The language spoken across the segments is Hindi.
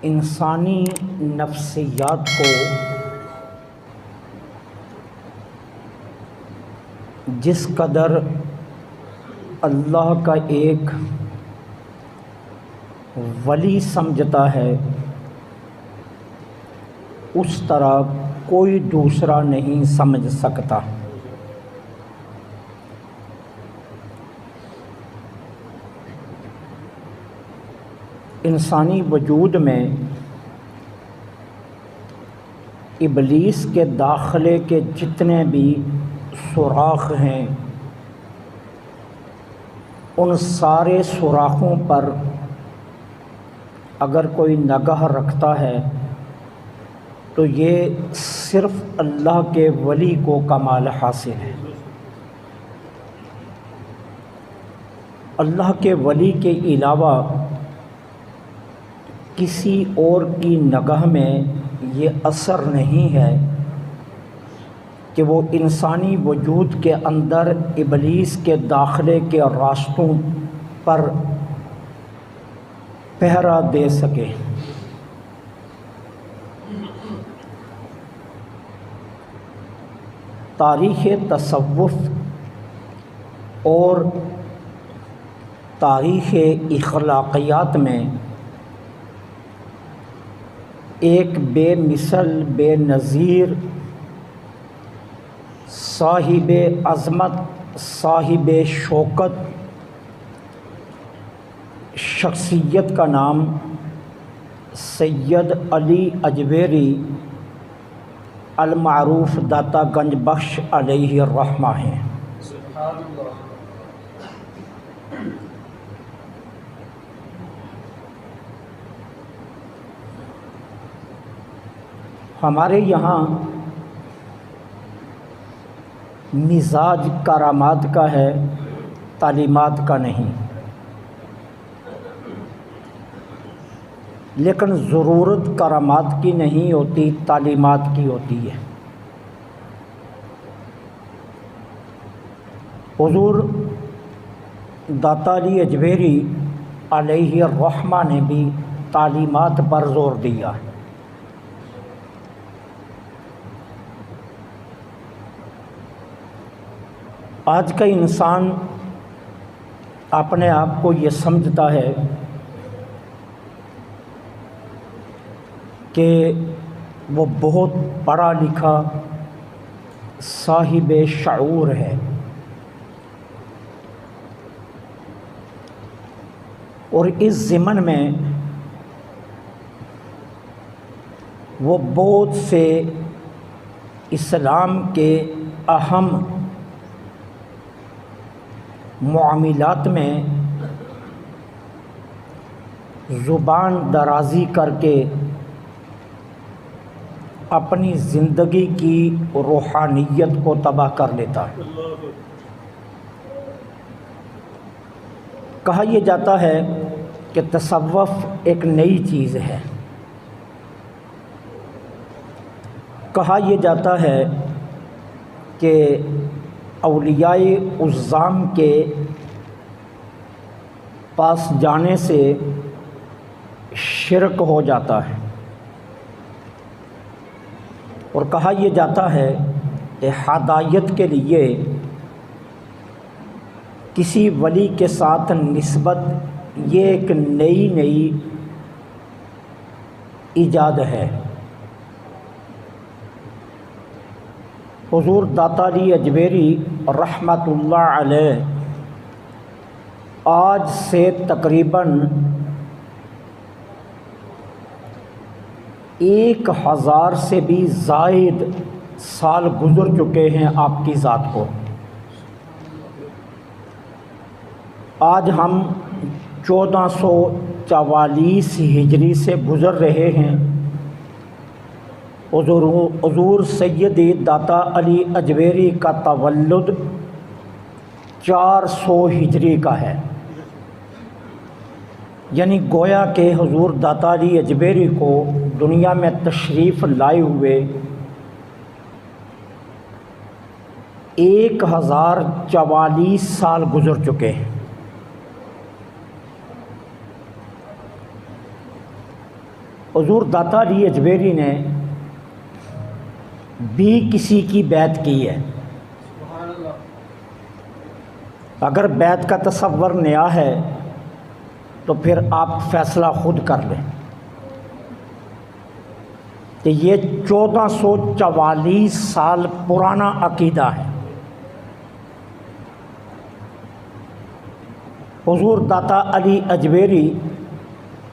इंसानी नफ्सियात को जिस कदर अल्लाह का एक वली समझता है उस तरह कोई दूसरा नहीं समझ सकता। इंसानी वजूद में इब्लीस के दाखिले के जितने भी सुराख हैं उन सारे सुराखों पर अगर कोई निगाह रखता है तो ये सिर्फ़ अल्लाह के वली को कमाल हासिल है। अल्लाह के वली के अलावा किसी और की निगाह में ये असर नहीं है कि वो इंसानी वजूद के अंदर इब्लीस के दाखिले के रास्तों पर पहरा दे सके। तारीख़ तसव्वुफ़ और तारीख़ इख़लाक़ियात में एक बेमिसल बेनज़ीर साहिब अज़मत साहिब शौकत शख्सियत का नाम सैयद अली अजवेरी अल-मारूफ़ दाता गंज बख्श अलैहि रहमा है। हमारे यहाँ मिजाज करामात का है, तालीमात का नहीं, लेकिन ज़रूरत करामात की नहीं होती, तालीमात की होती है। हुज़ूर दाता अली अजवेरी अलैहि रहमा ने भी तालीमात पर ज़ोर दिया। आज का इंसान अपने आप को ये समझता है कि वो बहुत पढ़ा लिखा साहिब शऊर है और इस ज़िमन में वो बहुत से इस्लाम के अहम मामलात में ज़ुबान दराज़ी करके अपनी ज़िंदगी की रूहानियत को तबाह कर लेता है। कहा यह जाता है कि तसव्वुफ़ एक नई चीज़ है। कहा यह जाता है कि औलियाए उज़्ज़ाम के पास जाने से शिरक हो जाता है और कहा यह जाता है कि हदायत के लिए किसी वली के साथ निस्बत ये एक नई ईजाद है। हुज़ूर दाता अली अजवेरी रहमतुल्लाह अलैह आज से तकरीबन 1000 से भी ज़ायद साल गुज़र चुके हैं आपकी ज़ात को। आज हम 1444 हिजरी से गुज़र रहे हैं। हुज़ूर सैयदी दाता अली अजवेरी का तवल्लुद 400 हिजरी का है, यानी गोया के हुज़ूर दाता अली अजवेरी को दुनिया में तशरीफ़ लाए हुए 1044 साल गुज़र चुके हैं। हुजूर दाता अली अजमेरी ने भी किसी की बैत की है। अगर बैत का तसव्वुर नया है तो फिर आप फैसला खुद कर लें कि ये 1444 साल पुराना अकीदा है। हुजूर दाता अली अजमेरी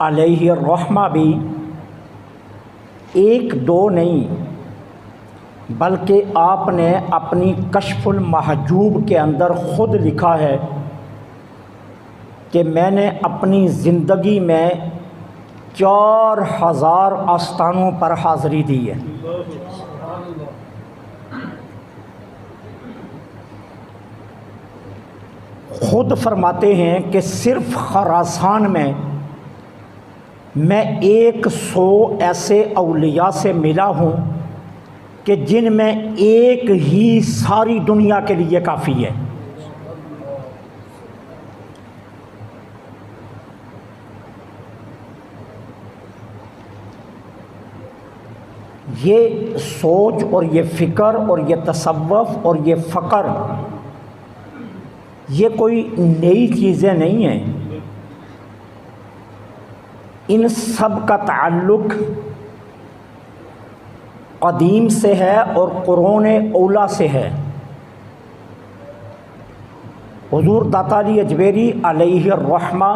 अलैहि रहमा भी एक दो नहीं बल्कि आपने अपनी कश्फुल महजूब के अंदर ख़ुद लिखा है कि मैंने अपनी ज़िंदगी में 4000 आस्थानों पर हाज़री दी है। ख़ुद फरमाते हैं कि सिर्फ़ खरासान में मैं 100 ऐसे औलिया से मिला हूँ कि जिनमें एक ही सारी दुनिया के लिए काफ़ी है। ये सोच और ये फ़िक्र और ये तसव्वुफ़ और ये फ़क्र ये कोई नई चीज़ें नहीं हैं। इन सब का ताल्लुक़ क़दीम से है और क़ुरूने औला से है। हुज़ूर दाता अली अजमेरी अलैहि रहमा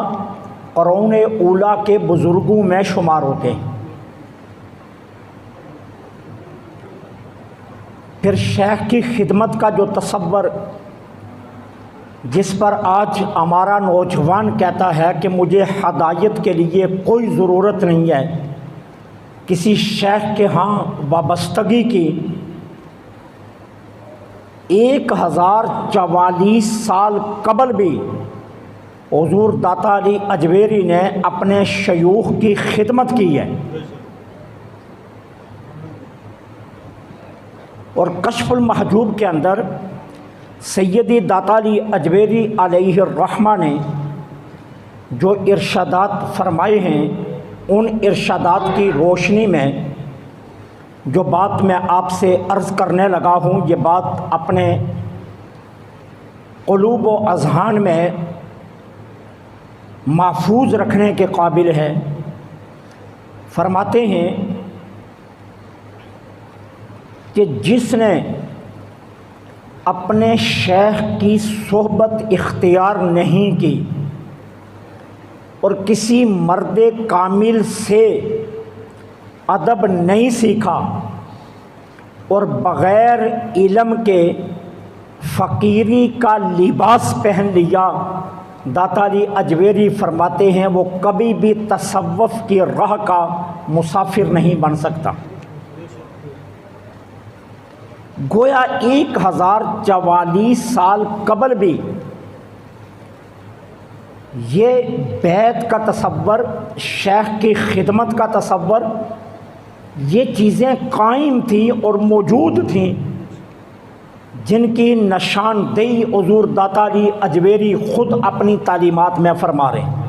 क़ुरूने औला के बुज़ुर्गों में शुमार होते हैं। फिर शेख की खिदमत का जो तसव्वुर जिस पर आज हमारा नौजवान कहता है कि मुझे हदायत के लिए कोई ज़रूरत नहीं है किसी शेख के यहाँ वाबस्तगी की, 1044 साल कबल भी हुज़ूर दाता अली अजमेरी ने अपने शयूख की खिदमत की है। और कश्फुल महजूब के अंदर सैयदी दाता अली अजमेरी अलैहि रहमा ने जो इरशादात फरमाए हैं, उन इरशादात की रोशनी में जो बात मैं आपसे अर्ज़ करने लगा हूँ, ये बात अपने क़ुलूब व अज़हान में महफूज रखने के काबिल है। फरमाते हैं कि जिसने अपने शेख की सोहबत इख्तियार नहीं की और किसी मर्दे कामिल से अदब नहीं सीखा और बग़ैर इल्म के फ़कीरी का लिबास पहन लिया, दाता अली अजमेरी फरमाते हैं वो कभी भी तसव्वुफ़ की राह का मुसाफिर नहीं बन सकता। गोया 1044 साल कबल भी ये बैत का तसव्वुर, शेख की खिदमत का तसव्वुर, ये चीज़ें कायम थी और मौजूद थीं जिनकी निशानदेही हुज़ूर दाता अली अजमेरी ख़ुद अपनी तालीमात में फरमा रहे हैं।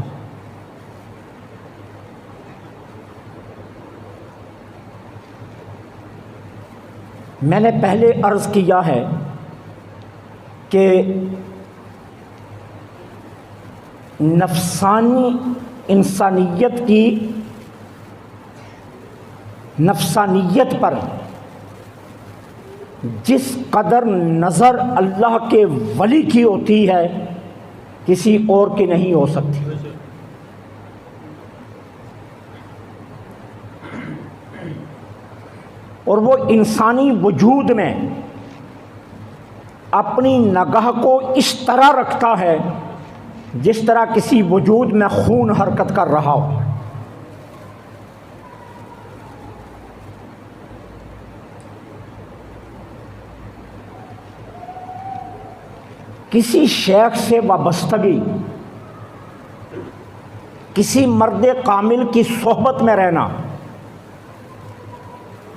मैंने पहले अर्ज़ किया है कि नफसानी इंसानियत की नफसानियत पर जिस कदर नज़र अल्लाह के वली की होती है किसी और की नहीं हो सकती। और वो इंसानी वजूद में अपनी निगाह को इस तरह रखता है जिस तरह किसी वजूद में खून हरकत कर रहा हो। किसी शेख से वाबस्तगी, किसी मर्द कामिल की सोहबत में रहना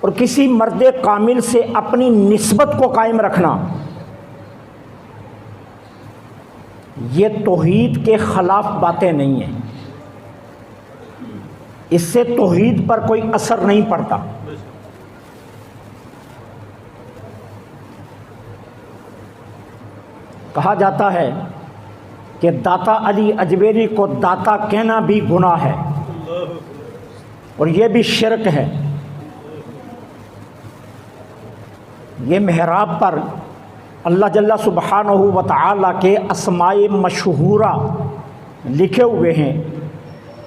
और किसी मर्द कामिल से अपनी निस्बत को कायम रखना, ये तौहीद के ख़िलाफ़ बातें नहीं हैं। इससे तौहीद पर कोई असर नहीं पड़ता। कहा जाता है कि दाता अली अजमेरी को दाता कहना भी गुनाह है और ये भी शिरक है। ये मेहराब पर अल्लाह जल्ला सुब्हानहू व तआला के अस्माए मशहूरा लिखे हुए हैं।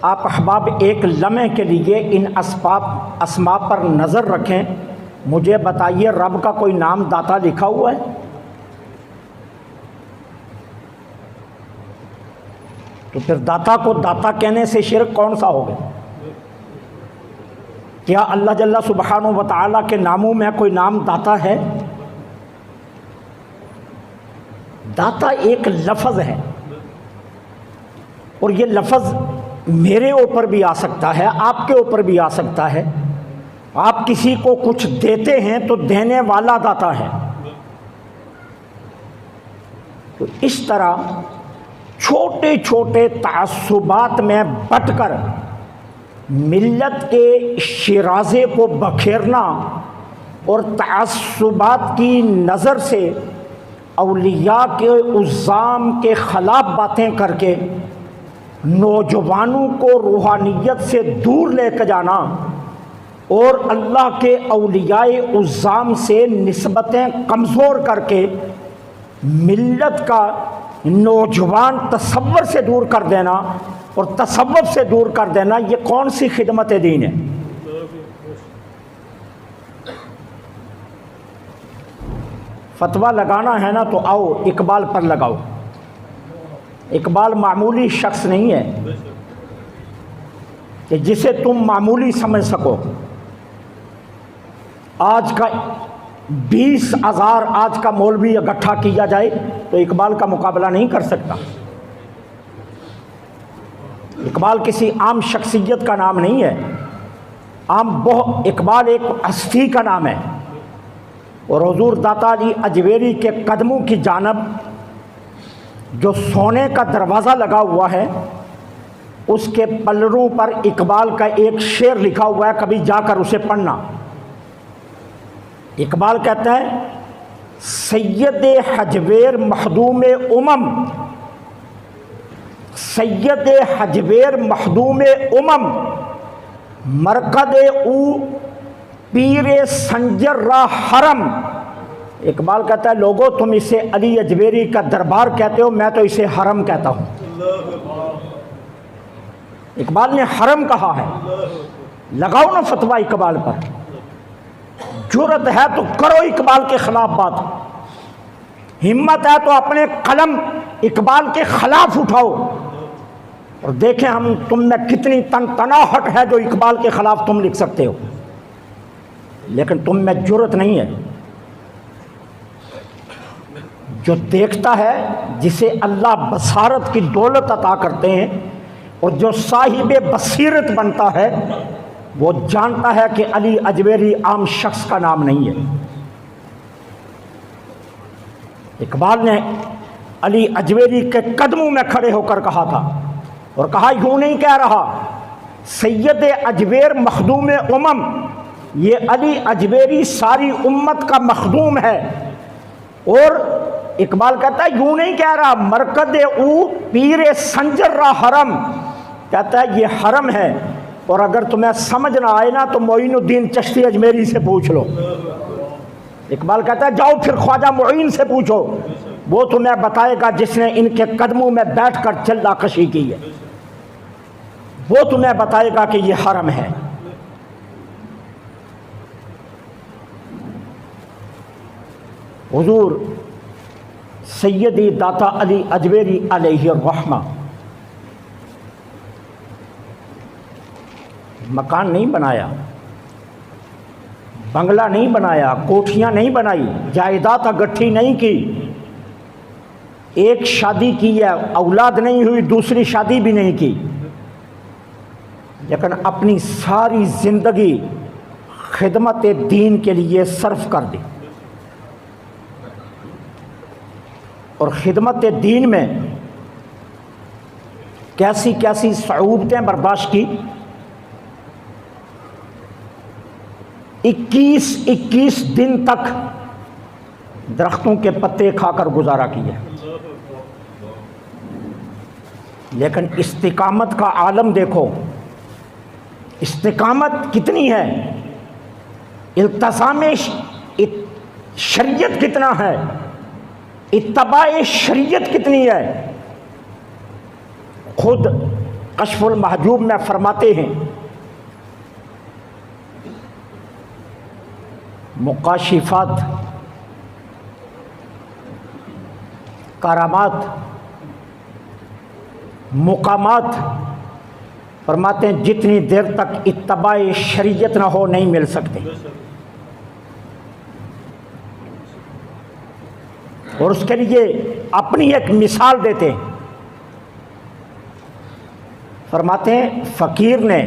आप अहबाब एक लम्हे के लिए इन अस्मा पर नज़र रखें। मुझे बताइए, रब का कोई नाम दाता लिखा हुआ है? तो फिर दाता को दाता कहने से शिरक कौन सा हो गया? क्या अल्लाह जल्ला सुब्हानहू व तआला के नामों में कोई नाम दाता है? दाता एक लफ्ज़ है और ये लफ्ज़ मेरे ऊपर भी आ सकता है, आपके ऊपर भी आ सकता है। आप किसी को कुछ देते हैं तो देने वाला दाता है। तो इस तरह छोटे छोटे तासुबात में बटकर मिल्लत के शिराज़े को बखेरना और तासुबात की नज़र से औलिया के उज़्ज़ाम के ख़िलाफ़ बातें करके नौजवानों को रूहानियत से दूर लेकर जाना और अल्लाह के औलियाए उज़्ज़ाम से निस्बतें कमज़ोर करके मिल्लत का नौजवान तसव्वुर से दूर कर देना और तसव्वुफ से दूर कर देना, ये कौन सी खिदमत दीन है? फतवा लगाना है ना तो आओ इकबाल पर लगाओ। इकबाल मामूली शख्स नहीं है कि जिसे तुम मामूली समझ सको। आज का 20,000 आज का मौलवी इकट्ठा किया जाए तो इकबाल का मुकाबला नहीं कर सकता। इकबाल किसी आम शख्सियत का नाम नहीं है। इकबाल एक हस्ती का नाम है और हुजूर दाता अली अजमेरी के कदमों की जानब जो सोने का दरवाज़ा लगा हुआ है उसके पल्लरों पर इकबाल का एक शेर लिखा हुआ है, कभी जाकर उसे पढ़ना। इकबाल कहता है, सैयद हजवेर मखदूम उमम, सैयद हजवेर मखदूम उमम, मरकद ऊ पीर संजर रा हरम। इकबाल कहता है, लोगों तुम इसे अली अजमेरी का दरबार कहते हो, मैं तो इसे हरम कहता हूँ। इकबाल ने हरम कहा है। लगाओ ना फतवा इकबाल पर। जुर्रत है तो करो इकबाल के खिलाफ बात। हिम्मत है तो अपने कलम इकबाल के खिलाफ उठाओ और देखें हम तुम में कितनी तनाहट है जो इकबाल के खिलाफ तुम लिख सकते हो। लेकिन तुम में जुर्रत नहीं है। जो देखता है, जिसे अल्लाह बसारत की दौलत अता करते हैं और जो साहिब बसीरत बनता है, वो जानता है कि अली अजमेरी आम शख्स का नाम नहीं है। इकबाल ने अली अजमेरी के कदमों में खड़े होकर कहा था और कहा, यूं नहीं कह रहा, सैयद अजमेर मखदूम उमम, ये अली अजमेरी सारी उम्मत का मखदूम है। और इकबाल कहता है, यूं नहीं कह रहा, मरकद ऊ पीर संजर रा हरम, कहता है ये हरम है। और अगर तुम्हें समझ ना आए ना तो मोइनुद्दीन चिश्ती अजमेरी से पूछ लो। इकबाल कहता है, जाओ फिर ख्वाजा मुईन से पूछो, वो तुम्हें बताएगा जिसने इनके कदमों में बैठकर चिल्लाकशी की है, वो तुम्हें बताएगा कि ये हरम है। हुजूर सैयदी दाता अली अजमेरी अलैहि रहमा मकान नहीं बनाया, बंगला नहीं बनाया, कोठियां नहीं बनाई, जायदाद इकट्ठी नहीं की, एक शादी की है, औलाद नहीं हुई, दूसरी शादी भी नहीं की, लेकिन अपनी सारी ज़िंदगी खिदमत दीन के लिए सर्फ कर दी। और खिदमत दीन में कैसी कैसी सऊबतें बर्दाश्त की। 21 दिन तक दरख्तों के पत्ते खाकर गुजारा किया, लेकिन इस्तिकामत का आलम देखो, इस्तिकामत कितनी है, इल्तिज़ाम शरीयत कितना है, इत्तबाए शरीयत कितनी है। खुद कश्फुल महजूब में फरमाते हैं, मुकाशिफात, करामात, मुकामात, फरमाते हैं जितनी देर तक इत्तबाए शरीयत ना हो नहीं मिल सकते। और उसके लिए अपनी एक मिसाल देते हैं, फरमाते हैं फ़कीर ने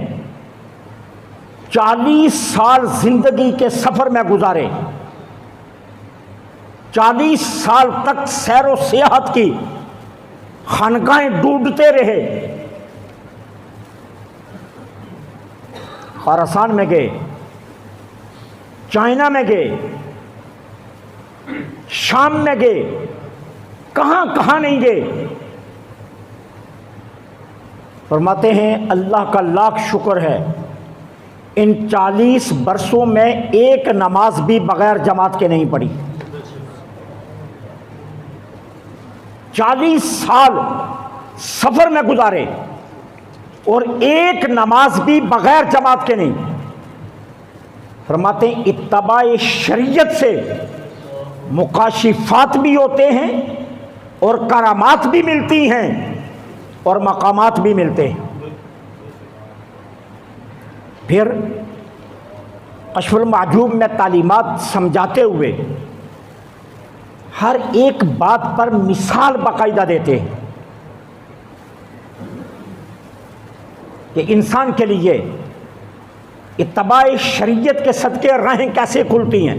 40 साल जिंदगी के सफ़र में गुजारे, 40 साल तक सैर व सियाहत की, खानगाहें ढूंढते रहे, खुरासान में गए, चाइना में गए, शाम में गए, कहां कहां नहीं गए। फरमाते हैं अल्लाह का लाख शुक्र है, इन 40 बरसों में एक नमाज भी बगैर जमात के नहीं पढ़ी। 40 साल सफर में गुजारे और एक नमाज भी बगैर जमात के नहीं। फरमाते हैं इत्तबाए शरीयत से मुकाशिफात भी होते हैं और करामात भी मिलती हैं और मकामात भी मिलते हैं। फिर कश्फुल महजूब में तालीमात समझाते हुए हर एक बात पर मिसाल बाकायदा देते हैं कि इंसान के लिए इत्तबाए शरीयत के सदके राहें कैसे खुलती हैं।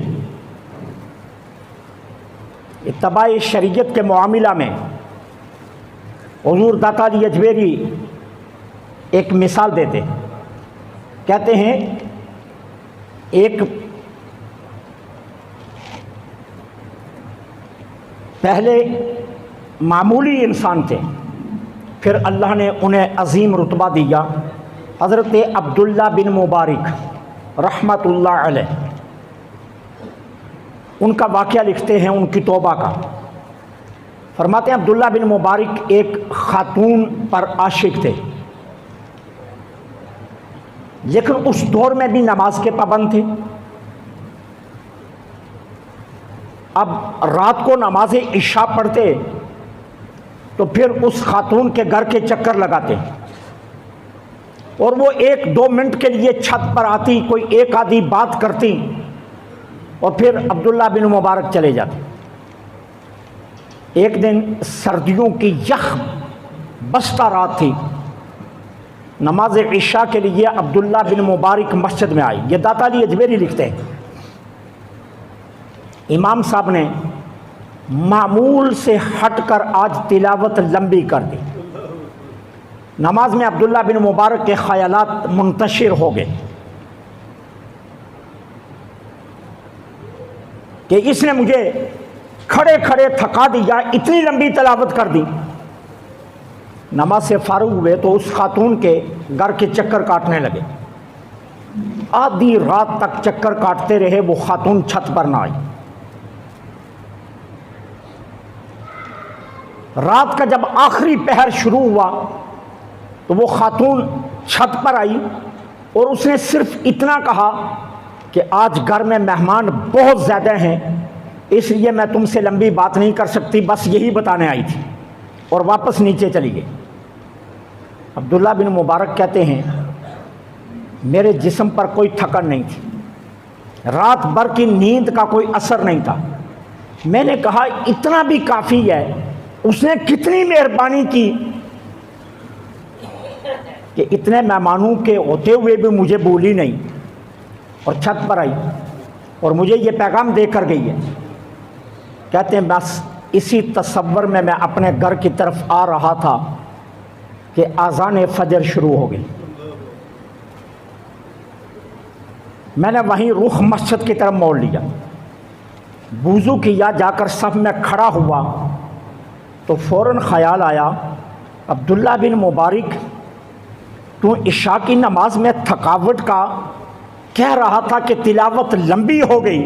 इत्तबाए शरीयत के मामला में हुज़ूर दाता अली अजमेरी एक मिसाल देते, कहते हैं एक पहले मामूली इंसान थे, फिर अल्लाह ने उन्हें अजीम रुतबा दिया। हज़रत अब्दुल्ला बिन मुबारक रहमतुल्लाह अलैह, उनका वाक़या लिखते हैं उनकी तौबा का। फरमाते हैं अब्दुल्ला बिन मुबारक एक खातून पर आशिक थे, लेकिन उस दौर में भी नमाज के पाबंद थे। अब रात को नमाज इशा पढ़ते तो फिर उस खातून के घर के चक्कर लगाते और वो 1-2 मिनट के लिए छत पर आती, कोई एक आधी बात करती और फिर अब्दुल्ला बिन मुबारक चले जाते। एक दिन सर्दियों की यख बस्ता रात थी, नमाज इशा के लिए अब्दुल्ला बिन मुबारक मस्जिद में आई। ये दाता अली अजमेरी लिखते हैं इमाम साहब ने मामूल से हटकर आज तिलावत लंबी कर दी। नमाज में अब्दुल्ला बिन मुबारक के ख्यालात मुंतशिर हो गए कि इसने मुझे खड़े खड़े थका दिया, इतनी लंबी तिलावत कर दी। नमाज से फारूक हुए तो उस खातून के घर के चक्कर काटने लगे। आधी रात तक चक्कर काटते रहे, वो खातून छत पर ना आई। रात का जब आखिरी पहर शुरू हुआ तो वो खातून छत पर आई और उसने सिर्फ इतना कहा कि आज घर में मेहमान बहुत ज़्यादा हैं, इसलिए मैं तुमसे लंबी बात नहीं कर सकती, बस यही बताने आई थी, और वापस नीचे चली गई। अब्दुल्ला बिन मुबारक कहते हैं मेरे जिस्म पर कोई थकन नहीं थी, रात भर की नींद का कोई असर नहीं था। मैंने कहा इतना भी काफ़ी है, उसने कितनी मेहरबानी की कि इतने मेहमानों के होते हुए भी मुझे बोली नहीं और छत पर आई और मुझे ये पैगाम देकर गई है। कहते हैं बस इसी तसव्वुर में मैं अपने घर की तरफ आ रहा था कि आज़ान फजर शुरू हो गई। मैंने वहीं रुख मस्जिद की तरफ मोड़ लिया, वुज़ू किया, जाकर सफ में खड़ा हुआ तो फ़ौरन ख़याल आया, अब्दुल्ला बिन मुबारक, तू इशा की नमाज में थकावट का कह रहा था कि तिलावत लंबी हो गई,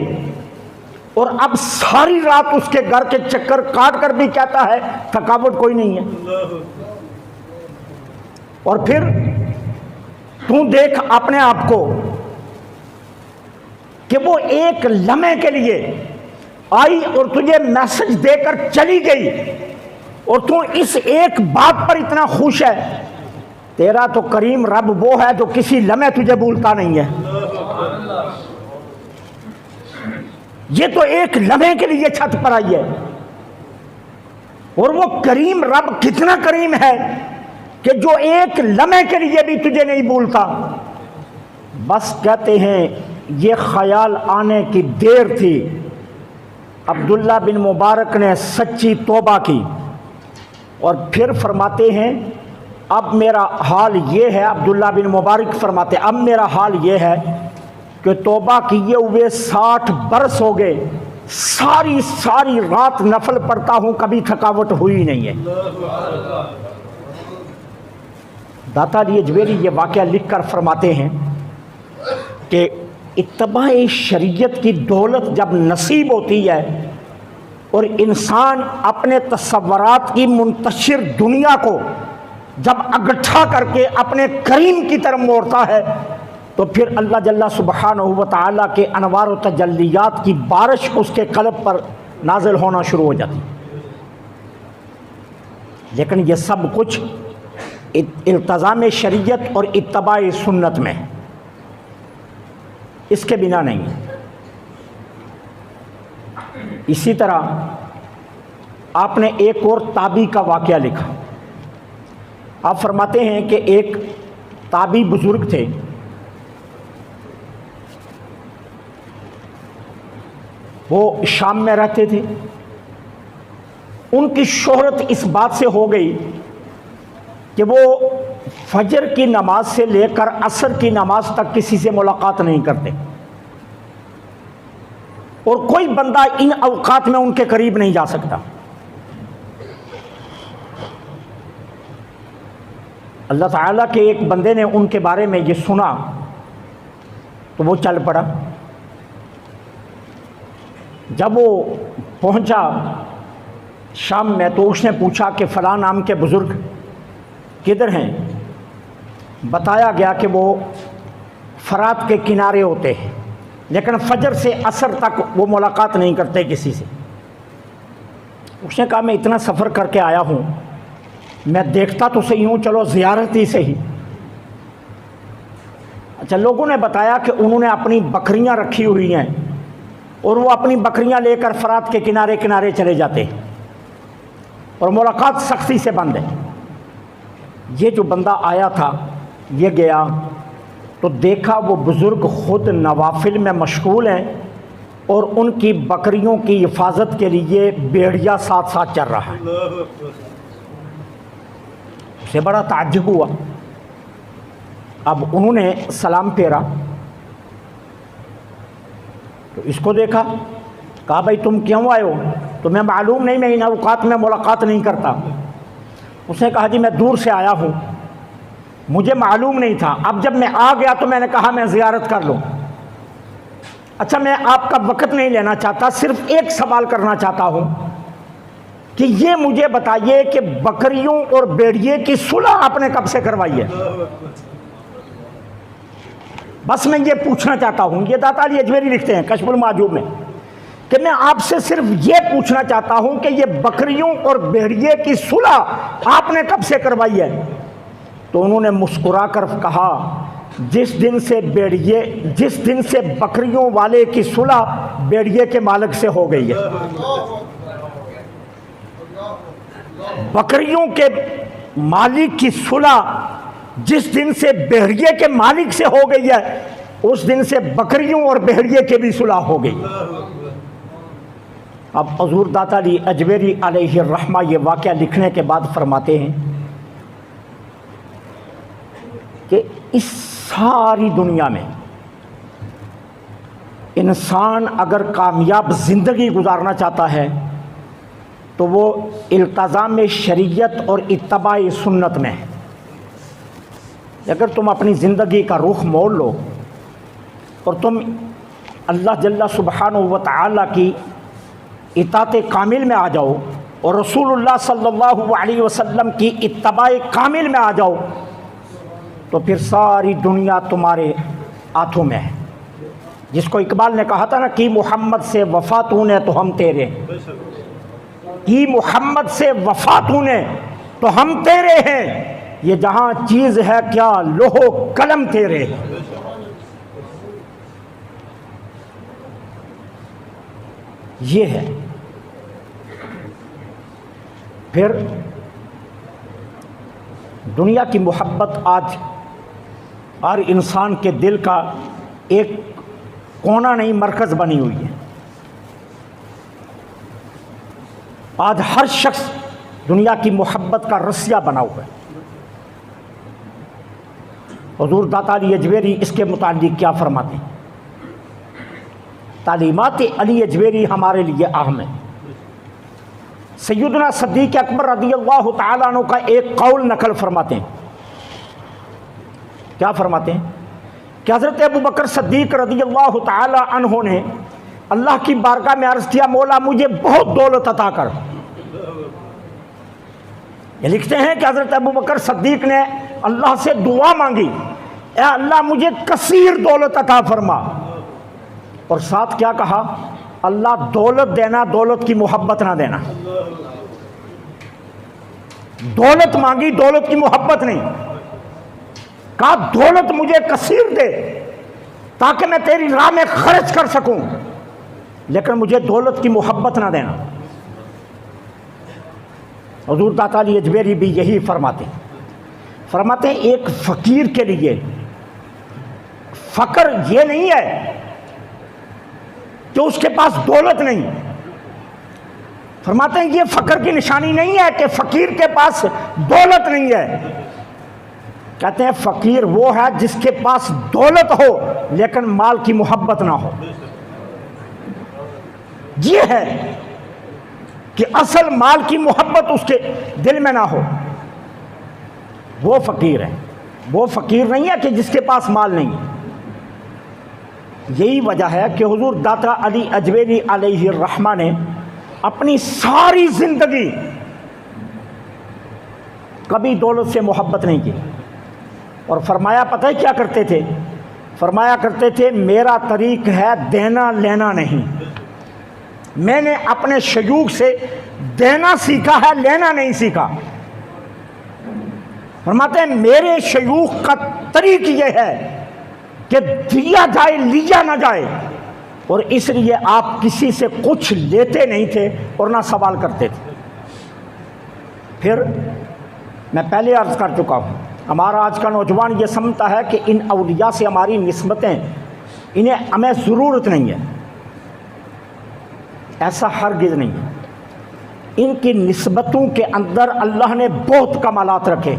और अब सारी रात उसके घर के चक्कर काट कर भी कहता है थकावट कोई नहीं है। और फिर तू देख अपने आप को कि वो एक लम्हे के लिए आई और तुझे मैसेज देकर चली गई, और तू इस एक बात पर इतना खुश है। तेरा तो करीम रब वो है जो किसी लम्हे तुझे भूलता नहीं है। ये तो एक लम्हे के लिए छत पर आई है, और वो करीम रब कितना करीम है कि जो एक लम्हे के लिए भी तुझे नहीं भूलता। बस कहते हैं ये ख्याल आने की देर थी, अब्दुल्ला बिन मुबारक ने सच्ची तौबा की, और फिर फरमाते हैं अब मेरा हाल ये है, अब्दुल्ला बिन मुबारक फरमाते अब मेरा हाल ये है कि तौबा किए हुए 60 बरस हो गए, सारी सारी रात नफल पढ़ता हूँ, कभी थकावट हुई नहीं है। दाता अली अजमेरी ये वाक़या लिख कर फरमाते हैं कि इत्तबा शरीयत की दौलत जब नसीब होती है और इंसान अपने तसव्वुरात की मुंतशिर दुनिया को जब इकट्ठा करके अपने करीम की तरफ मोड़ता है, तो फिर अल्लाह जल्ला सुब्हानहू व तआला के अनवार व तजल्लियात की बारिश उसके क़ल्ब पर नाजिल होना शुरू हो जाती। लेकिन ये सब कुछ इल्तज़ाम शरीयत और इत्तबा सुन्नत में है, इसके बिना नहीं। इसी तरह आपने एक और ताबी का वाक़या लिखा। आप फरमाते हैं कि एक ताबी बुज़ुर्ग थे, वो शाम में रहते थे। उनकी शोहरत इस बात से हो गई कि वो फजर की नमाज से लेकर असर की नमाज तक किसी से मुलाकात नहीं करते, और कोई बंदा इन औकात में उनके करीब नहीं जा सकता। अल्लाह ताला के एक बंदे ने उनके बारे में ये सुना तो वो चल पड़ा। जब वो पहुंचा शाम में तो उसने पूछा कि फ़लाँ नाम के बुज़ुर्ग किधर हैं। बताया गया कि वो फ़रात के किनारे होते हैं, लेकिन फजर से असर तक वो मुलाकात नहीं करते किसी से। उसने कहा मैं इतना सफ़र करके आया हूँ, मैं देखता तो सही हूँ, चलो ज़ियारत ही सही। अच्छा, लोगों ने बताया कि उन्होंने अपनी बकरियाँ रखी हुई हैं और वो अपनी बकरियाँ लेकर फ़रात के किनारे किनारे चले जाते हैं, और मुलाकात सख्ती से बंद है। ये जो बंदा आया था ये गया तो देखा वो बुज़ुर्ग ख़ुद नवाफिल में मशगूल हैं और उनकी बकरियों की हिफाजत के लिए भेड़िया साथ साथ चल रहा है। उसे बड़ा ताज्जुब हुआ। अब उन्होंने सलाम फेरा तो इसको देखा, कहा भाई तुम क्यों आए हो? तुम्हें मालूम नहीं मैं इन औकात में मुलाकात नहीं करता। उसने कहा जी मैं दूर से आया हूँ, मुझे मालूम नहीं था, अब जब मैं आ गया तो मैंने कहा मैं ज़ियारत कर लूँ। अच्छा, मैं आपका वक़्त नहीं लेना चाहता, सिर्फ एक सवाल करना चाहता हूँ कि ये मुझे बताइए कि बकरियों और भेड़िए की सुलह आपने कब से करवाई है? बस मैं ये पूछना चाहता हूँ। ये दाता अली अजमेरी लिखते हैं कश्फुल माजूब में कि मैं आपसे सिर्फ ये पूछना चाहता हूँ कि ये बकरियों और भेड़िए की सुलह आपने कब से करवाई है? तो उन्होंने मुस्कुरा कर कहा जिस दिन से बकरियों वाले की सुलह भेड़िए के मालिक से हो गई है। बकरियों के मालिक की सुलह जिस दिन से भेड़िए के मालिक से हो गई है, उस दिन से बकरियों और भेड़िए के भी सुलह हो गई। अब हज़ूर दाता अली अजमेरी अलैहि रहमा ये वाक़या लिखने के बाद फरमाते हैं कि इस सारी दुनिया में इंसान अगर कामयाब ज़िंदगी गुजारना चाहता है तो वो इल्तिज़ाम शरीयत और इत्तबा सुन्नत में है। अगर तुम अपनी ज़िंदगी का रुख मोड़ लो और तुम अल्लाह जल्ला सुब्हानहू व तआला की इताअत कामिल में आ जाओ और रसूलुल्लाह सल्लल्लाहु अलैहि वसल्लम की इत्तबा कामिल में आ जाओ तो फिर सारी दुनिया तुम्हारे हाथों में है। जिसको इकबाल ने कहा था ना कि मोहम्मद से वफ़ा तूने तो हम तेरे, कि मोहम्मद से वफ़ा तूने तो हम तेरे हैं, ये जहाँ चीज़ है क्या लोहो कलम तेरे। ये है। फिर दुनिया की मोहब्बत आज हर इंसान के दिल का एक कोना नहीं मरकज़ बनी हुई है। आज हर शख्स दुनिया की मोहब्बत का रसिया बना हुआ है। हुज़ूर दाता अली अजमेरी इसके मुताल्लिक़ क्या फरमाते हैं? तालीमात अली अजमेरी हमारे लिए अहम है। सैयदना सिद्दीक़ अकबर रज़ियल्लाहु तआला अन्हु का एक कौल नकल फरमाते हैं। क्या फरमाते हैं कि हज़रत अबू बकर सिद्दीक़ रज़ियल्लाहु तआला अन्हु ने अल्लाह की बारगाह में अर्ज़ किया, मौला मुझे बहुत दौलत अता कर। ये लिखते हैं कि हज़रत अबू बकर सिद्दीक़ ने अल्लाह से दुआ मांगी, ए अल्लाह मुझे कसीर दौलत अता फरमा। और साथ क्या कहा, अल्लाह दौलत देना, दौलत की मोहब्बत ना देना। दौलत मांगी, दौलत की मोहब्बत नहीं। कहा दौलत मुझे कसीर दे ताकि मैं तेरी राह में खर्च कर सकूं, लेकिन मुझे दौलत की मोहब्बत ना देना। हुज़ूर दाता अली अजमेरी भी यही फरमाते हैं एक फ़कीर के लिए फ़क्र ये नहीं है कि उसके पास दौलत नहीं। फरमाते हैं ये फ़क्र की निशानी नहीं है कि फ़कीर के पास दौलत नहीं है। कहते हैं फ़कीर वो है जिसके पास दौलत हो लेकिन माल की मोहब्बत ना हो। ये है कि असल माल की मोहब्बत उसके दिल में ना हो, वो फ़कीर है। वो फ़कीर नहीं है कि जिसके पास माल नहीं है। यही वजह है कि हुज़ूर दाता अली अजमेरी अलैहि रहमा ने अपनी सारी ज़िंदगी कभी दौलत से मोहब्बत नहीं की। और फरमाया पता है क्या करते थे? फरमाया करते थे मेरा तरीक़ है देना लेना नहीं। मैंने अपने शयूख से देना सीखा है, लेना नहीं सीखा। फरमाते हैं मेरे शयूख का तरीक़ ये है कि दिया जाए लिया ना जाए, और इसलिए आप किसी से कुछ लेते नहीं थे और ना सवाल करते थे। फिर मैं पहले अर्ज़ कर चुका हूँ, हमारा आज का नौजवान ये समझता है कि इन औलिया से हमारी निस्बतें, इन्हें हमें ज़रूरत नहीं है। ऐसा हरगिज़ नहीं है। इनकी निस्बतों के अंदर अल्लाह ने बहुत कमालात रखे।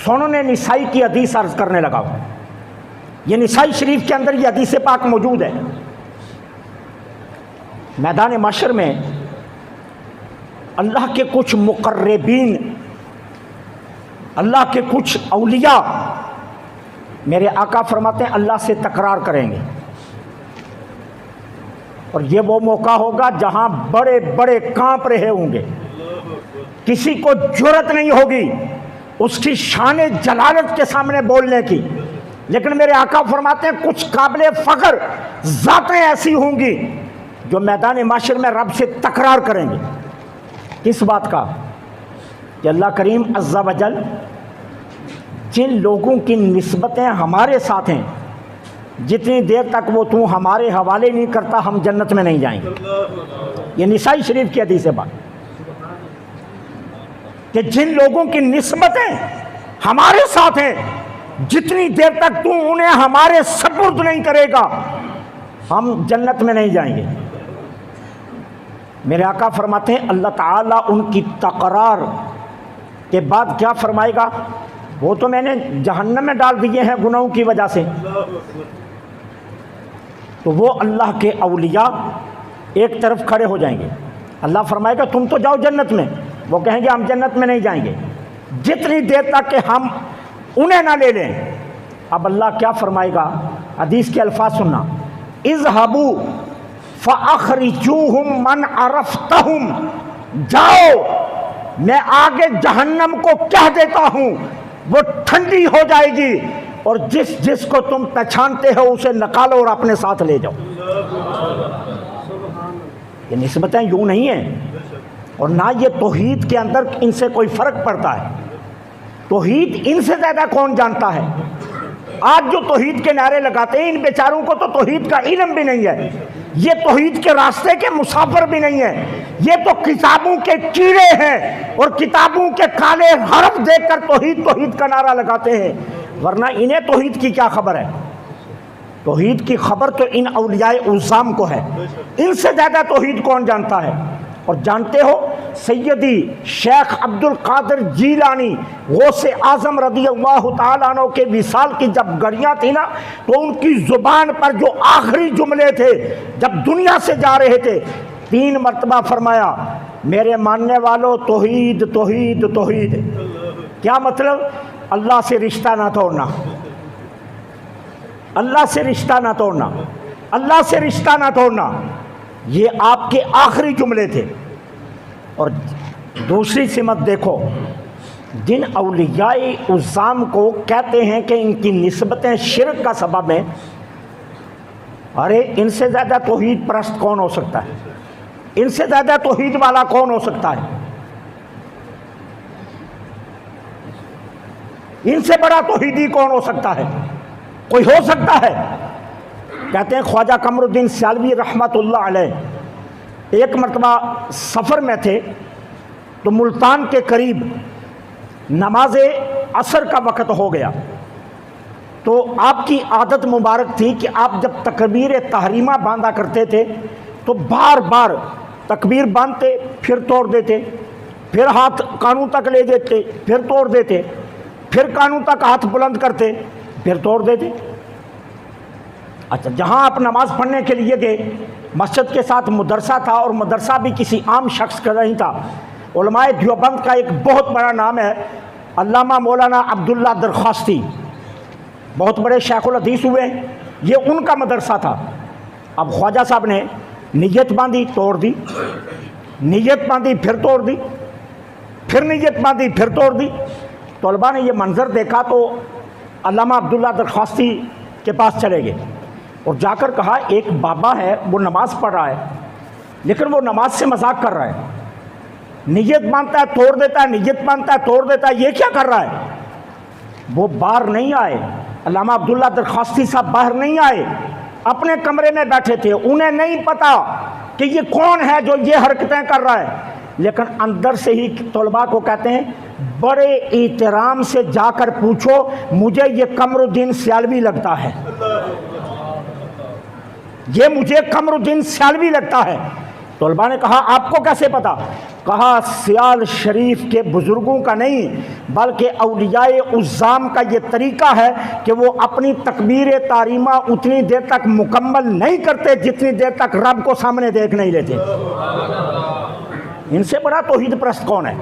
सुनने निसाई की हदीस अर्ज़ करने लगा। ये निसाई शरीफ के अंदर ये हदीस पाक मौजूद है। मैदान माशर में अल्लाह के कुछ मुक़र्रबीन, अल्लाह के कुछ औलिया, मेरे आका फरमाते हैं अल्लाह से तकरार करेंगे। और ये वो मौका होगा जहां बड़े बड़े कांप रहे होंगे, किसी को जुर्रत नहीं होगी उसकी शान जलालत के सामने बोलने की। लेकिन मेरे आका फरमाते हैं कुछ काबिल फ़ख्र ज़ातें ऐसी होंगी जो मैदान माशर में रब से तकरार करेंगे। किस बात का? कि अल्लाह करीम अज़्ज़ा वजल जिन लोगों की निस्बतें हमारे साथ हैं, जितनी देर तक वो तू हमारे हवाले नहीं करता हम जन्नत में नहीं जाएंगे। ये निसाई शरीफ की हदीस है बात, कि जिन लोगों की निस्बतें हमारे साथ हैं, जितनी देर तक तू उन्हें हमारे सपुर्द नहीं करेगा हम जन्नत में नहीं जाएंगे। मेरे आका फरमाते हैं अल्लाह ताला उनकी तकरार के बाद क्या फरमाएगा? वो तो मैंने जहन्नम में डाल दिए हैं गुनाहों की वजह से, तो वो अल्लाह के औलिया एक तरफ खड़े हो जाएंगे। अल्लाह फरमाएगा तुम तो जाओ जन्नत में, वो कहेंगे हम जन्नत में नहीं जाएंगे जितनी देर तक कि हम उन्हें ना ले लें। अब अल्लाह क्या फरमाएगा, हदीस के अल्फाज सुनना, इज़हबू फ़अख़रिजूहुम मन अरफ़तहुम, जाओ मैं आगे जहन्नम को कह देता हूँ, वो ठंडी हो जाएगी और जिस जिसको तुम पहचानते हो उसे निकालो और अपने साथ ले जाओ। ये निस्बतें यूँ नहीं हैं और ना ये तौहीद के अंदर इनसे कोई फ़र्क पड़ता है। तौहीद इनसे ज़्यादा कौन जानता है? आज जो तौहीद के नारे लगाते हैं इन बेचारों को तो तौहीद का इल्म भी नहीं है, ये तौहीद के रास्ते के मुसाफिर भी नहीं है, ये तो किताबों के कीड़े हैं और किताबों के काले हरफ देखकर तौहीद तौहीद का नारा लगाते हैं, वरना इन्हें तौहीद की क्या खबर है। तौहीद की खबर तो इन औलियाए उज़्ज़ाम को है, इनसे ज़्यादा तौहीद कौन जानता है। और जानते हो सैयदी शेख अब्दुल कादिर जीलानी गौसे आज़म रज़ियल्लाहु ताला अन्हु के विसाल की जब घड़ियाँ थी ना, तो उनकी ज़ुबान पर जो आखिरी जुमले थे जब दुनिया से जा रहे थे 3 मरतबा फरमाया, मेरे मानने वालों तौहीद तौहीद तौहीद। क्या मतलब? अल्लाह से रिश्ता ना तोड़ना, अल्लाह से रिश्ता ना तोड़ना, अल्लाह से रिश्ता ना तोड़ना, ये आपके आखिरी जुमले थे। और दूसरी सिमत देखो, जिन औलियाए उज़्ज़ाम को कहते हैं कि इनकी निस्बतें शिरक का सबब हैं, अरे इनसे ज़्यादा तौहीद परस्त कौन हो सकता है? इनसे ज़्यादा तौहीद वाला कौन हो सकता है? इनसे बड़ा तौहीदी कौन हो सकता है? कोई हो सकता है? कहते हैं ख्वाजा कमरुद्दीन सियालवी रहमतुल्लाह अलैह एक मरतबा सफ़र में थे तो मुल्तान के करीब नमाज असर का वक़्त हो गया, तो आपकी आदत मुबारक थी कि आप जब तकबीर तहरीमा बांधा करते थे तो बार बार तकबीर बांधते, फिर तोड़ देते, फिर हाथ कानून तक ले देते, फिर तोड़ देते, फिर कानून तक हाथ बुलंद करते, फिर तोड़ देते। अच्छा, जहाँ आप नमाज़ पढ़ने के लिए गए, मस्जिद के साथ मदरसा था और मदरसा भी किसी आम शख्स का नहीं था। उलमाए देवबंद का एक बहुत बड़ा नाम है अल्लामा मौलाना अब्दुल्ला दरखास्ती, बहुत बड़े शेखुल हदीस हुए, ये उनका मदरसा था। अब ख्वाजा साहब ने नियत बांधी, तोड़ दी, नियत बांधी, फिर तोड़ दी, फिर नियत बांधी, फिर तोड़ दी। तलबा ने ये मंज़र देखा तो अल्लामा अब्दुल्ला दरखास्ती के पास चले गए और जाकर कहा, एक बाबा है वो नमाज़ पढ़ रहा है लेकिन वो नमाज से मजाक कर रहा है, नियत बांधता है तोड़ देता है, नियत बांधता है तोड़ देता है, ये क्या कर रहा है? वो बाहर नहीं आए, अल्लामा अब्दुल्ला दरखास्ती साहब बाहर नहीं आए, अपने कमरे में बैठे थे। उन्हें नहीं पता कि ये कौन है जो ये हरकतें कर रहा है, लेकिन अंदर से ही तलबा को कहते हैं बड़े एहतराम से जाकर पूछो, मुझे ये कमरुद्दीन सियालवी लगता है, ये मुझे कमरुद्दीन सियालवी लगता है। तलबा ने कहा आपको कैसे पता? कहा सियाल शरीफ के बुजुर्गों का नहीं बल्कि औलियाए उज़्ज़ाम का ये तरीका है कि वो अपनी तकबीर तारीमा उतनी देर तक मुकम्मल नहीं करते जितनी देर तक रब को सामने देख नहीं लेते। इनसे बड़ा तौहीद परस्त कौन है?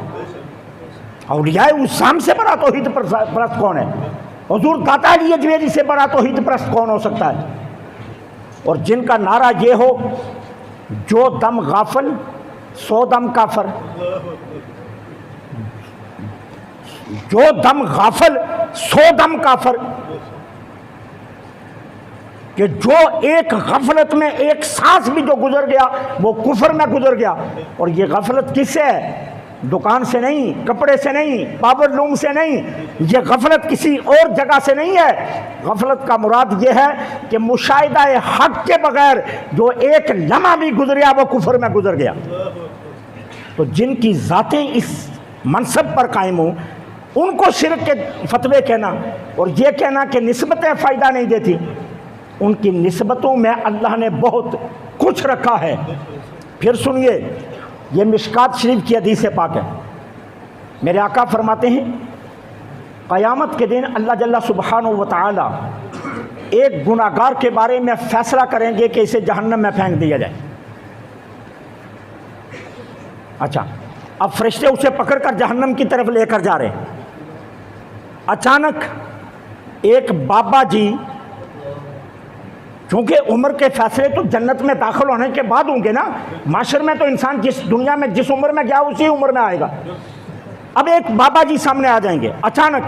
औलियाए उज़्ज़ाम से बड़ा तौहीद परस्त कौन है? हुज़ूर दाता अली अजमेरी से बड़ा तौहीद परस्त कौन हो सकता है? और जिनका नारा ये हो, जो दम गाफिल 100 दम काफिर, जो दम गाफिल 100 दम काफिर, कि जो एक गफलत में एक सांस भी जो गुजर गया वो कुफर में गुजर गया। और ये गफलत किससे है? दुकान से नहीं, कपड़े से नहीं, पावर लूम से नहीं, ये गफलत किसी और जगह से नहीं है। गफलत का मुराद ये है कि मुशाहिदा हक के बगैर जो एक लम्हा भी गुजरिया वो कुफर में गुजर गया। तो जिनकी ज़ातें इस मनसब पर कायम हों उनको शिरक के फतवे कहना और ये कहना कि निस्बतें फ़ायदा नहीं देती, उनकी निस्बतों में अल्लाह ने बहुत कुछ रखा है। फिर सुनिए, ये मिशकात शरीफ की हदीस पाक है। मेरे आका फरमाते हैं क़यामत के दिन अल्लाह जल्ला सुब्हानहू व तआला एक गुनाहगार के बारे में फैसला करेंगे कि इसे जहन्नम में फेंक दिया जाए। अच्छा, अब फरिश्ते उसे पकड़कर जहन्नम की तरफ लेकर जा रहे हैं। अचानक एक बाबा जी, क्योंकि उम्र के फैसले तो जन्नत में दाखिल होने के बाद होंगे ना, माशर में तो इंसान जिस दुनिया में जिस उम्र में गया उसी उम्र में आएगा। अब एक बाबा जी सामने आ जाएंगे। अचानक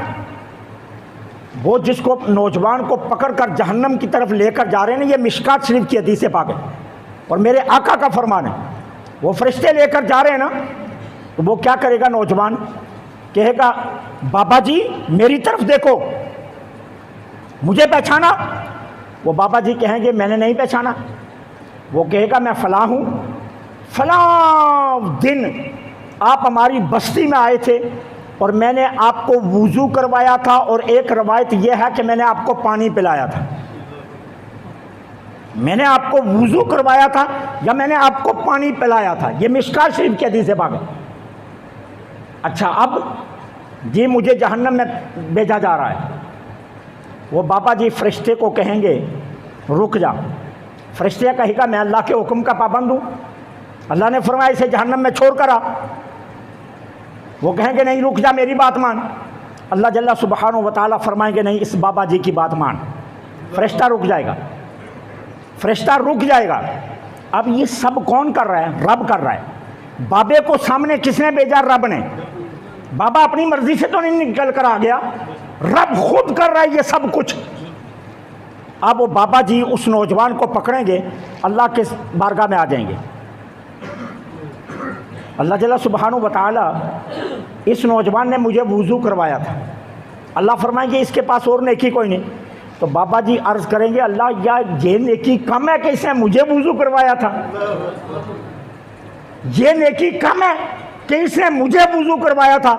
वो जिसको नौजवान को पकड़कर जहन्नम की तरफ लेकर जा रहे हैं, ये मिशकात शरीफ की हदीस पाक है और मेरे आका का फरमान है। वो फरिश्ते लेकर जा रहे हैं ना, तो वो क्या करेगा? नौजवान कहेगा, बाबा जी मेरी तरफ देखो, मुझे पहचाना? वो बाबा जी कहेंगे, मैंने नहीं पहचाना। वो कहेगा, मैं फलां हूँ, फलां दिन आप हमारी बस्ती में आए थे और मैंने आपको वुज़ू करवाया था, और एक रवायत यह है कि मैंने आपको पानी पिलाया था। मैंने आपको वुज़ू करवाया था या मैंने आपको पानी पिलाया था। ये मिशकात शरीफ की हदीस पाक है। अच्छा, अब जी मुझे जहन्नम में भेजा जा रहा है। वो बाबा जी फरिश्ते को कहेंगे, रुक जा। फरिश्ते कहेगा, मैं अल्लाह के हुक्म का पाबंद हूँ, अल्लाह ने फरमाया इसे जहन्नम में छोड़ कर आ। वो कहेंगे, नहीं रुक जा, मेरी बात मान। अल्लाह जल्ला सुब्हानहू व तआला फरमाएंगे, नहीं इस बाबा जी की बात मान। फरिश्ता रुक जाएगा, फरिश्ता रुक जाएगा। अब ये सब कौन कर रहा है? रब कर रहा है। बाबे को सामने किसने भेजा? रब ने। बाबा अपनी मर्जी से तो नहीं निकल कर आ गया, रब खुद कर रहा है ये सब कुछ। अब वो बाबा जी उस नौजवान को पकड़ेंगे, अल्लाह के बारगाह में आ जाएंगे। अल्लाह जल्ला सुब्हानहू व तआला, इस नौजवान ने मुझे वुज़ू करवाया था। अल्लाह फरमाएंगे, इसके पास और नेकी कोई नहीं। तो बाबा जी अर्ज़ करेंगे, अल्लाह या ये नेकी कम है कि इसने मुझे वुज़ू करवाया था? ये नेकी कम है कि इसने मुझे वुज़ू करवाया था?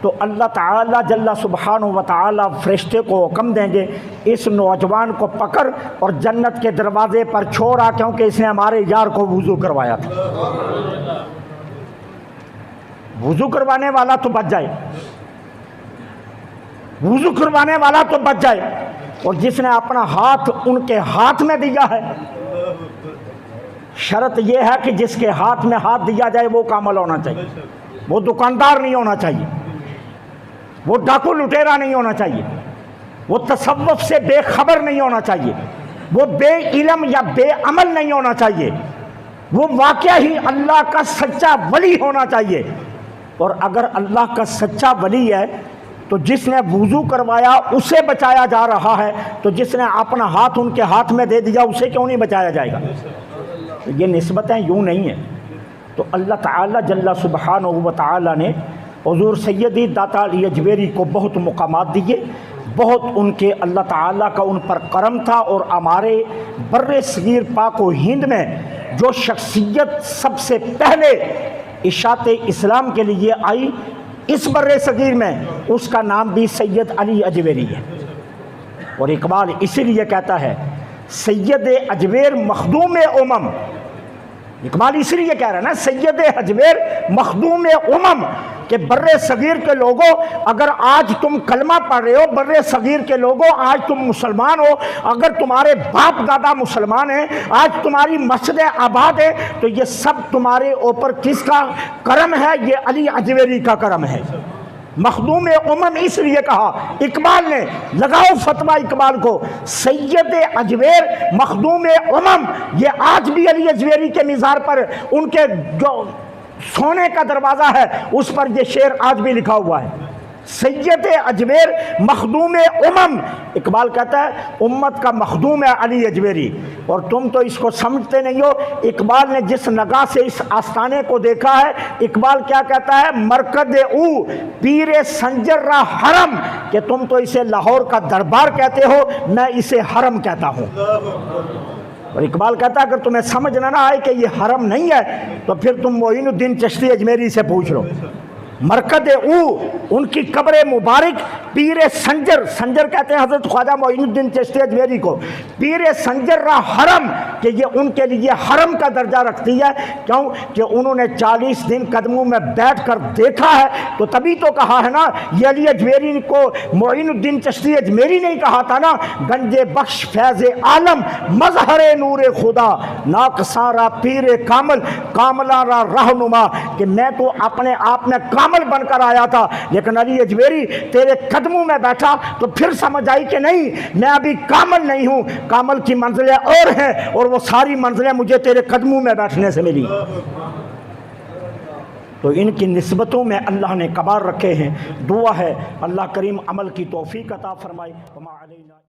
तो अल्लाह ताला जल्ला सुब्हानहू व तआला फरिश्ते को हुक्म देंगे, इस नौजवान को पकड़ और जन्नत के दरवाजे पर छोड़ा, क्योंकि इसने हमारे यार को वुज़ू करवाया था। वुज़ू करवाने वाला तो बच जाए, वुज़ू करवाने वाला तो बच जाए, और जिसने अपना हाथ उनके हाथ में दिया है, शर्त यह है कि जिसके हाथ में हाथ दिया जाए वो कामल होना चाहिए, वो दुकानदार नहीं होना चाहिए, वो डाकू लुटेरा नहीं होना चाहिए, वो तसव्वुफ से बेखबर नहीं होना चाहिए, वो बेइल्म या बेअमल नहीं होना चाहिए, वो वाकया ही अल्लाह का सच्चा वली होना चाहिए। और अगर अल्लाह का सच्चा वली है तो जिसने वुज़ू करवाया उसे बचाया जा रहा है, तो जिसने अपना हाथ उनके हाथ में दे दिया उसे क्यों नहीं बचाया जाएगा? तो ये निस्बतें यूँ नहीं है। तो अल्लाह ताला जल्ला सुब्हानहू व तआला ने हुज़ूर सैयदी दाता अली अजमेरी को बहुत मुक़ामात दिए, बहुत उनके अल्लाह ताला का उन पर करम था। और हमारे बर्रे सगीर पाक व हिंद में जो शख्सियत सबसे पहले इशात इस्लाम के लिए आई इस बर्रे सगीर में, उसका नाम भी सैयद अली अजमेरी है। और इकबाल इसीलिए कहता है, सैयद अजमेर मखदूम उमम। इकबाल इसलिए कह रहा है ना, सैयद अजमेर मखदूम उमम, कि बर्रे सगीर के लोगों, अगर आज तुम कलमा पढ़ रहे हो, बर्रे सगीर के लोगों आज तुम मुसलमान हो, अगर तुम्हारे बाप दादा मुसलमान हैं, आज तुम्हारी मस्जिद आबाद है, तो ये सब तुम्हारे ऊपर किसका करम है? ये अली अजमेरी का करम है। मखदूम उमम इसलिए कहा इकबाल ने, लगाओ फतवा इकबाल को, सैयद अजमेर मखदूम उमम। ये आज भी अली अजमेरी के मिज़ार पर उनके जो सोने का दरवाज़ा है उस पर यह शेर आज भी लिखा हुआ है, सैयद अजमेर मखदूम उमम। इकबाल कहता है उम्मत का मखदूम है अली अजमेरी। और तुम तो इसको समझते नहीं हो। इकबाल ने जिस नगाह से इस आस्थाने को देखा है, इकबाल क्या कहता है, मरकद ऊ पीर संजर्रा हरम, कि तुम तो इसे लाहौर का दरबार कहते हो, मैं इसे हरम कहता हूँ। और इकबाल कहता है अगर तुम्हें समझ ना आए कि ये हरम नहीं है तो फिर तुम मोइनुद्दीन चिश्ती अजमेरी से पूछ लो। मरकद ऊ उनकी कब्र मुबारक, पीर संजर, संजर कहते हैं हजरत ख्वाजा मोइनुद्दीन चिश्ती अजमेरी को, पीर संजर रा हरम, कि ये उनके लिए हरम का दर्जा रखती है। क्यों कि उन्होंने 40 दिन कदमों में बैठ कर देखा है, तो तभी तो कहा है ना, ये अली अजमेरी को मोइनुद्दीन चिश्ती अजमेरी नहीं कहा था ना, गंजे बख्श फैज़ आलम मजहर नूर खुदा नाकसारा पीर कामल कामलारा रहनुमा, कि मैं तो अपने आप में कामल बनकर आया था, लेकिन अली अजमेरी तेरे कदमों में बैठा तो फिर समझ आई कि नहीं, मैं अभी कामल नहीं हूँ, कामल की मंजिलें और हैं, और वो सारी मंजिलें मुझे तेरे कदमों में बैठने से मिली। तो इनकी निस्बतों में अल्लाह ने कबार रखे हैं। दुआ है अल्लाह करीम अमल की तौफीक अता फरमाए।